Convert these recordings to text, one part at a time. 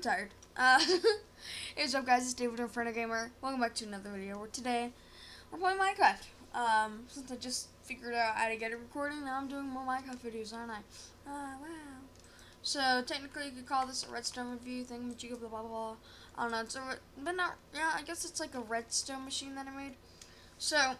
tired. Hey, what's up, guys? It's David from Friend Gamer. Welcome back to another video where today we're playing Minecraft. Since I just figured out how to get it recording, now I'm doing more Minecraft videos, aren't I? Wow. So, technically, you could call this a redstone review thing, blah, blah, blah, blah. I don't know, I guess it's like a redstone machine that I made. So,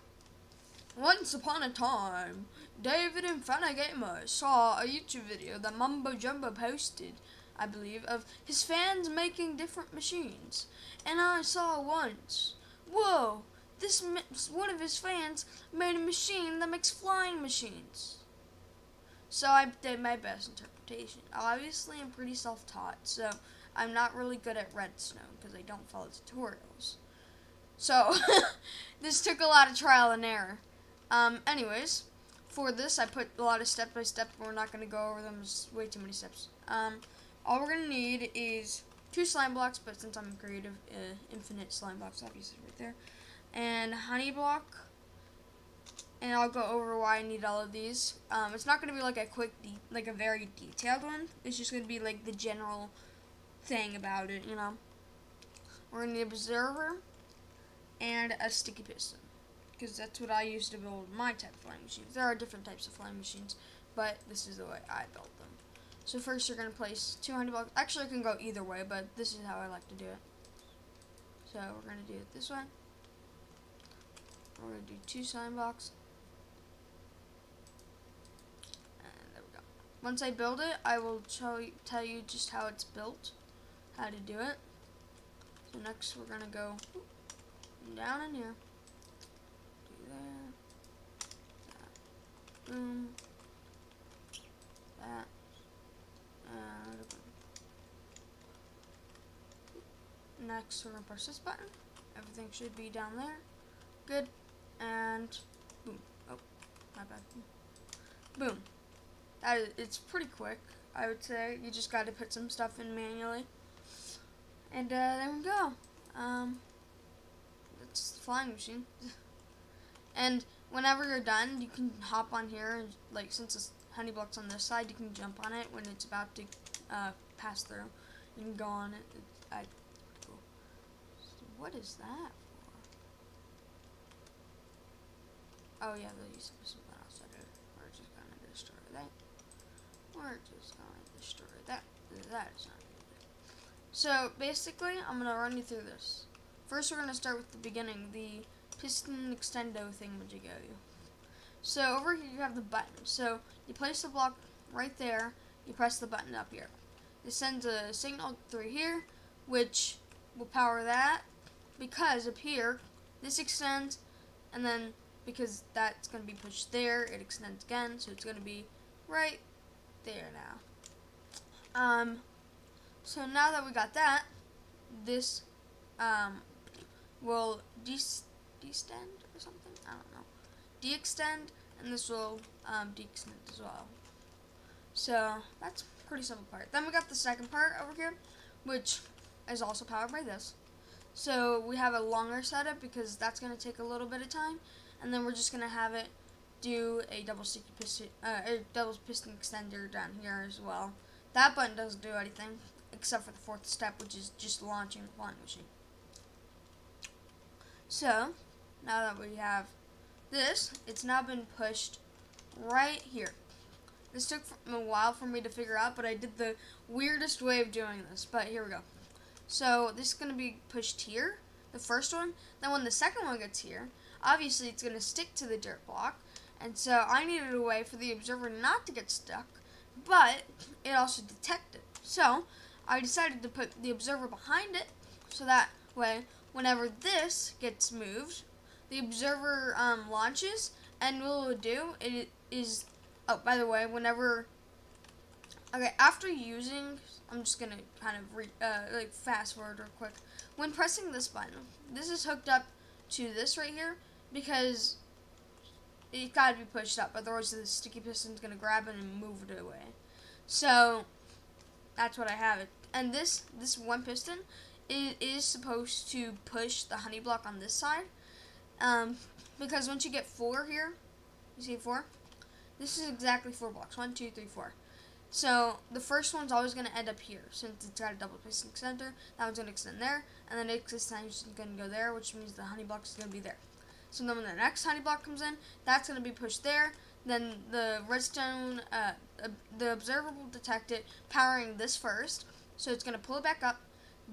once upon a time, David and Friend Gamer saw a YouTube video that Mumbo Jumbo posted, I believe, of his fans making different machines. And I saw once, whoa, one of his fans made a machine that makes flying machines. So I did my best interpretation. Obviously, I'm pretty self-taught, so I'm not really good at redstone because I don't follow tutorials. So, this took a lot of trial and error. Anyways, for this, I put a lot of step-by-step, but we're not going to go over them. There's way too many steps. All we're going to need is 2 slime blocks, but since I'm creative, infinite slime blocks, obviously, right there. And honey block. And I'll go over why I need all of these. It's not going to be like a very detailed one. It's just going to be like the general thing about it, you know. We're going to need an observer and a sticky piston, because that's what I use to build my type of flying machines. There are different types of flying machines, but this is the way I built them. So first you're going to place 2 honey blocks. Actually, it can go either way, but this is how I like to do it. So we're going to do it this way. We're going to do 2 slime blocks. And there we go. Once I build it, I will tell you just how it's built, how to do it. So next we're going to go down in here. Do there. That. Boom. That. Next, we're going to press this button. Everything should be down there. Good. And boom. Oh, my bad. Boom. It's pretty quick, I would say. You just got to put some stuff in manually. And there we go. It's the flying machine. And whenever you're done, you can hop on here. And, like, since it's honey blocks on this side, you can jump on it when it's about to pass through. You can go on it. Cool. So what is that for? Oh yeah, there used to be something else I did. We're just gonna destroy that. We're just gonna destroy that. That is not needed. So basically, I'm gonna run you through this. First, we're gonna start with the beginning, the piston extendo thingamajiggo. So over here you have the button. So you place the block right there, you press the button up here. It sends a signal through here, which will power that, because up here, this extends, and then because that's going to be pushed there, it extends again, so it's going to be right there now. So now that we got that, this will de-extend or something? I don't know. De-extend, and this will de-extend as well. So that's a pretty simple part. Then we got the second part over here, which is also powered by this. So we have a longer setup because that's going to take a little bit of time, and then we're just going to have it do a double piston extender down here as well. That button doesn't do anything except for the 4th step, which is just launching the flying machine. So now that we have this, it's now been pushed right here. This took a while for me to figure out, but I did the weirdest way of doing this. But here we go. So this is going to be pushed here, the first one. Then when the second one gets here, obviously it's going to stick to the dirt block. And so I needed a way for the observer not to get stuck, but it also detected. So I decided to put the observer behind it, so that way whenever this gets moved, the observer launches, and what it will do is, oh, by the way, after using, I'm just gonna kind of fast forward real quick. When pressing this button, this is hooked up to this right here because it gotta be pushed up, otherwise the sticky piston's gonna grab it and move it away. So that's what I have it. And this one piston is supposed to push the honey block on this side, because once you get 4 here, you see 4? This is exactly 4 blocks. 1, 2, 3, 4. So the first one's always going to end up here, since it's got a double spacing center. That one's going to extend there, and the next extension is going to go there, which means the honey block is going to be there. So then when the next honey block comes in, that's going to be pushed there. Then the redstone, the observer will detect it, powering this first. So it's going to pull it back up,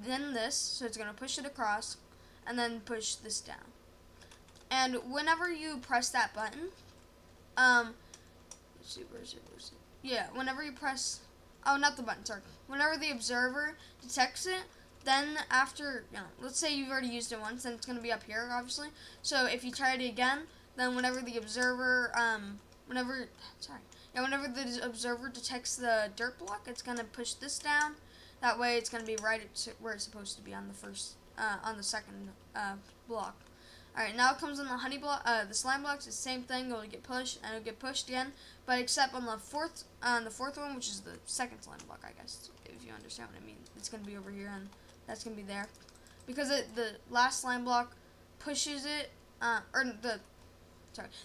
then this, so it's going to push it across, and then push this down. And whenever you press that button, let's see, where is it? Yeah, whenever you press, oh, not the button, sorry. Whenever the observer detects it, then after, let's say you've already used it once, then it's going to be up here, obviously. So if you try it again, then whenever the observer, whenever the observer detects the dirt block, it's going to push this down. That way it's going to be right where it's supposed to be on the first, on the second block. Alright, now it comes on the honey block, the slime blocks. It's the same thing. It'll get pushed, and it'll get pushed again, but except on the fourth one, which is the second slime block, I guess, if you understand what I mean. It's gonna be over here, and that's gonna be there, because the last slime block pushes it, the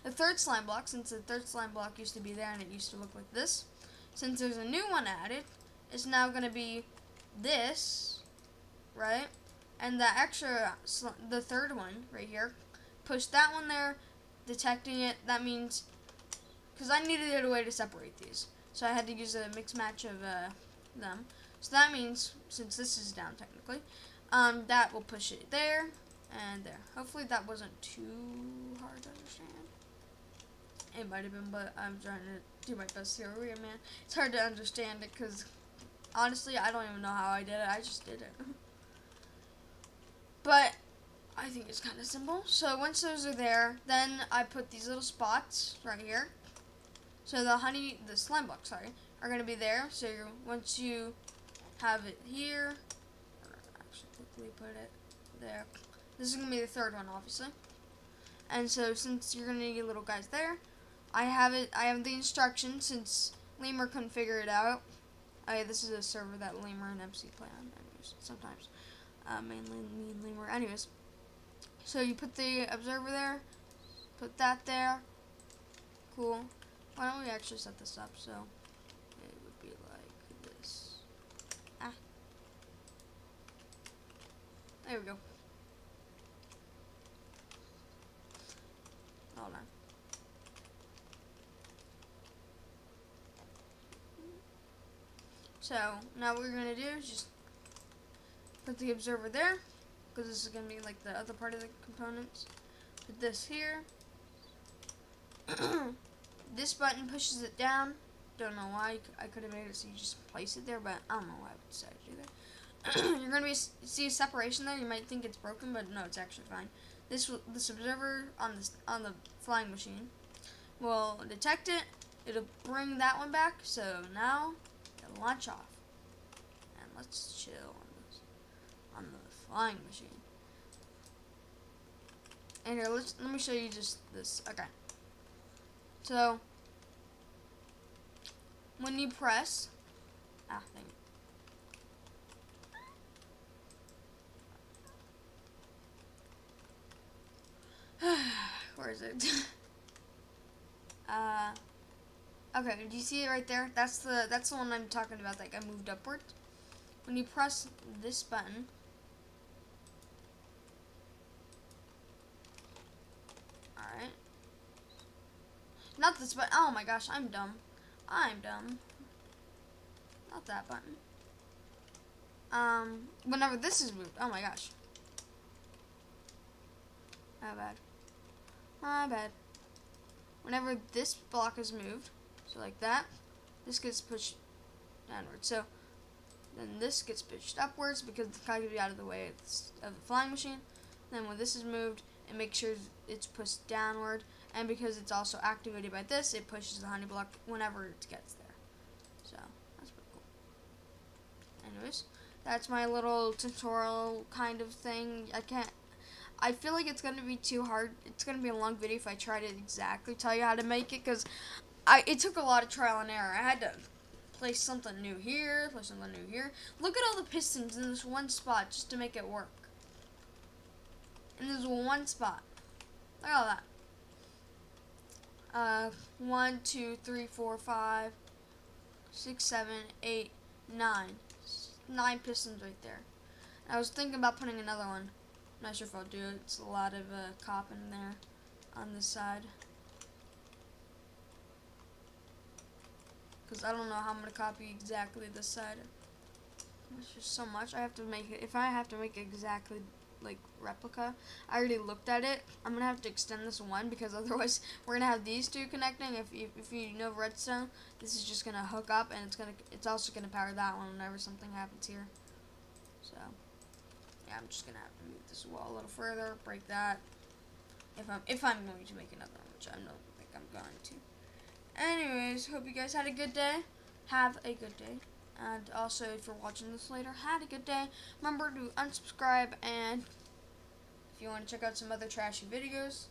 third slime block. Since the third slime block used to be there, and it used to look like this, since there's a new one added, it's now gonna be this, right? And the extra, the third one right here, push that one there, detecting it. That means, because I needed a way to separate these, so I had to use a mix match of them. So that means, since this is down technically, that will push it there and there. Hopefully that wasn't too hard to understand. It might have been, but I'm trying to do my best here. Man, it's hard to understand it because honestly, I don't even know how I did it. I just did it. But I think it's kind of simple. So once those are there, then I put these little spots right here. So the slime blocks, sorry, are going to be there. So once you have it here, I'm going to actually quickly put it there. This is going to be the third one, obviously. And so since you're going to need little guys there, I have the instructions, since Lemur couldn't figure it out. This is a server that Lemur and MC play on sometimes. Mainly me and Lemur. Anyways, so you put the observer there, put that there. Cool. Why don't we actually set this up so it would be like this. There we go. Hold on. So now what we're gonna do is just put the observer there, because this is going to be like the other part of the components. Put this here. This button pushes it down. Don't know why. I could have made it so you just place it there, but I don't know why I would decide to do that. You're going to see a separation there. You might think it's broken, but no, it's actually fine. This observer on the flying machine will detect it. It'll bring that one back. So now it'll launch off, and let's chill on the flying machine. And here, let me show you just this. Okay. So when you press, where is it? Okay. Do you see it right there? That's the one I'm talking about. Like I moved upward. When you press this button, alright. Not this button. Oh my gosh, I'm dumb. Not that button. Whenever this is moved, oh my gosh. My bad. Whenever this block is moved, so like that, this gets pushed downward. So then this gets pushed upwards because the kite will be out of the way of the flying machine. Then when this is moved, it makes sure it's pushed downward. And because it's also activated by this, it pushes the honey block whenever it gets there. So that's pretty cool. Anyways, that's my little tutorial kind of thing. I feel like it's going to be too hard. It's going to be a long video if I try to exactly tell you how to make it, because it took a lot of trial and error. I had to place something new here, place something new here. Look at all the pistons in this one spot just to make it work. And there's one spot. Look at all that. 1, 2, 3, 4, 5, 6, 7, 8, 9. 9 pistons right there. I was thinking about putting another one. Not sure if I'll do it. It's a lot of cop in there on this side. Because I don't know how I'm going to copy exactly this side. There's just so much. I have to make it. If I have to make it exactly like replica, I already looked at it. I'm going to have to extend this one because otherwise we're going to have these two connecting. If you know redstone, this is just going to hook up and it's also going to power that one whenever something happens here. So, yeah, I'm just going to have to move this wall a little further, break that. If I'm going to make another one, which I don't think I'm going to. Anyways, hope you guys had a good day. Have a good day. And also, if you're watching this later, had a good day. Remember to unsubscribe, and if you want to check out some other trashy videos,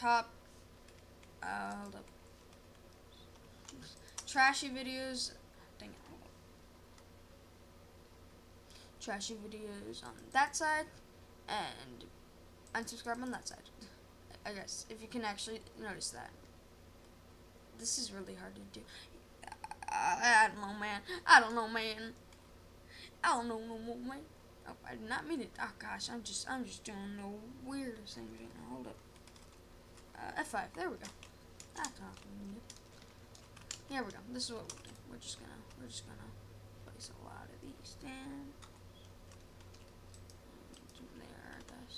hold up. Trashy videos, dang it, hold up. Trashy videos on that side, and unsubscribe on that side. I guess, if you can actually notice that. This is really hard to do. I don't know, man. I don't know, man. I don't know, man. Oh, I did not mean it. Oh gosh, I'm just doing the weirdest thing right now. Hold up. F5. There we go. That's all we need. Here we go. This is what we'll do. We're just gonna place a lot of these down. There, I guess.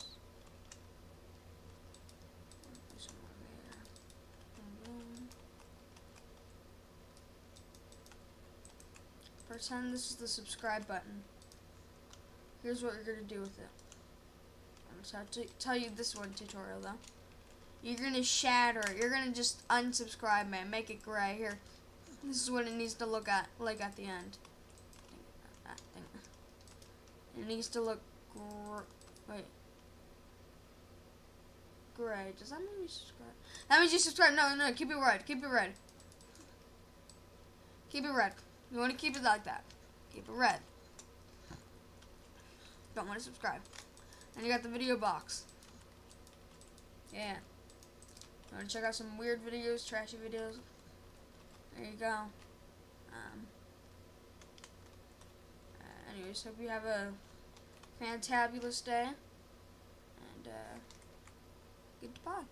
Place some more there. Boom. Pretend this is the subscribe button. Here's what you're going to do with it. I'm just have to tell you this one tutorial though. You're going to shatter it. You're going to just unsubscribe, man. Make it gray. Here. This is what it needs to look like at the end. It needs to look gray. Does that mean you subscribe? That means you subscribe. No, keep it red. Keep it red. Keep it red. You want to keep it like that. Keep it red. Don't want to subscribe. And you got the video box. Yeah. You want to check out some weird videos, trashy videos? There you go. Anyways, hope you have a fantabulous day. And goodbye.